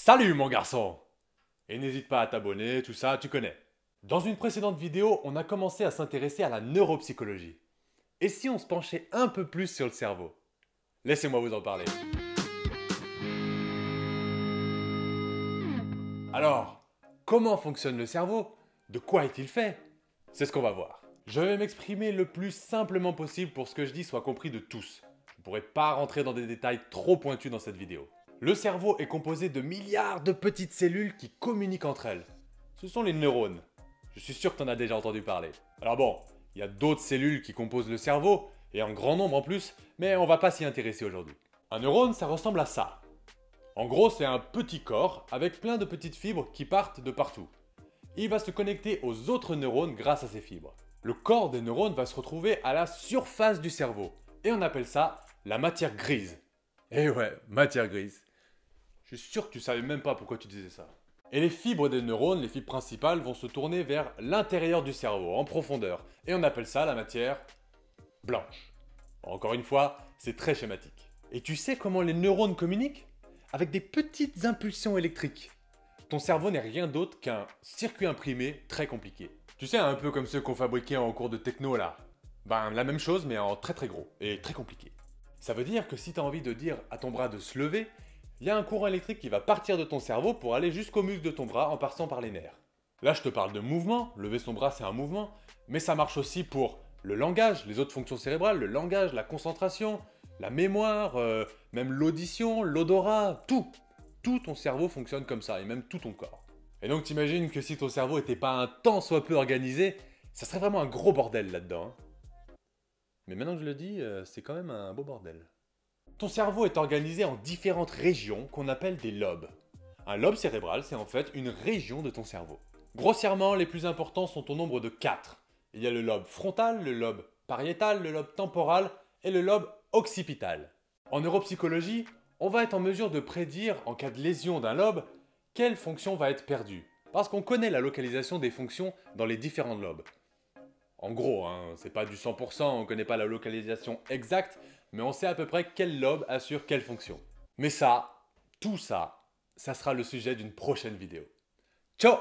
Salut mon garçon! Et n'hésite pas à t'abonner, tout ça, tu connais. Dans une précédente vidéo, on a commencé à s'intéresser à la neuropsychologie. Et si on se penchait un peu plus sur le cerveau? Laissez-moi vous en parler. Alors, comment fonctionne le cerveau? De quoi est-il fait? C'est ce qu'on va voir. Je vais m'exprimer le plus simplement possible pour que ce que je dis soit compris de tous. Je ne pourrai pas rentrer dans des détails trop pointus dans cette vidéo. Le cerveau est composé de milliards de petites cellules qui communiquent entre elles. Ce sont les neurones. Je suis sûr que tu en as déjà entendu parler. Alors bon, il y a d'autres cellules qui composent le cerveau, et en grand nombre en plus, mais on va pas s'y intéresser aujourd'hui. Un neurone, ça ressemble à ça. En gros, c'est un petit corps avec plein de petites fibres qui partent de partout. Il va se connecter aux autres neurones grâce à ces fibres. Le corps des neurones va se retrouver à la surface du cerveau, et on appelle ça la matière grise. Eh ouais, matière grise. Je suis sûr que tu savais même pas pourquoi tu disais ça. Et les fibres des neurones, les fibres principales, vont se tourner vers l'intérieur du cerveau, en profondeur. Et on appelle ça la matière blanche. Encore une fois, c'est très schématique. Et tu sais comment les neurones communiquent? Avec des petites impulsions électriques. Ton cerveau n'est rien d'autre qu'un circuit imprimé très compliqué. Tu sais, un peu comme ceux qu'on fabriquait en cours de techno là. Ben, la même chose, mais en très très gros et très compliqué. Ça veut dire que si tu as envie de dire à ton bras de se lever, il y a un courant électrique qui va partir de ton cerveau pour aller jusqu'au muscle de ton bras en passant par les nerfs. Là, je te parle de mouvement, lever son bras c'est un mouvement, mais ça marche aussi pour le langage, les autres fonctions cérébrales, le langage, la concentration, la mémoire, même l'audition, l'odorat, tout. Tout ton cerveau fonctionne comme ça, et même tout ton corps. Et donc t'imagines que si ton cerveau n'était pas un tant soit peu organisé, ça serait vraiment un gros bordel là-dedans. Hein. Mais maintenant que je le dis, c'est quand même un beau bordel. Ton cerveau est organisé en différentes régions qu'on appelle des lobes. Un lobe cérébral, c'est en fait une région de ton cerveau. Grossièrement, les plus importants sont au nombre de 4. Il y a le lobe frontal, le lobe pariétal, le lobe temporal et le lobe occipital. En neuropsychologie, on va être en mesure de prédire, en cas de lésion d'un lobe, quelle fonction va être perdue. Parce qu'on connaît la localisation des fonctions dans les différents lobes. En gros, hein, c'est pas du 100%, on connaît pas la localisation exacte, mais on sait à peu près quel lobe assure quelle fonction. Mais ça, tout ça, ça sera le sujet d'une prochaine vidéo. Ciao!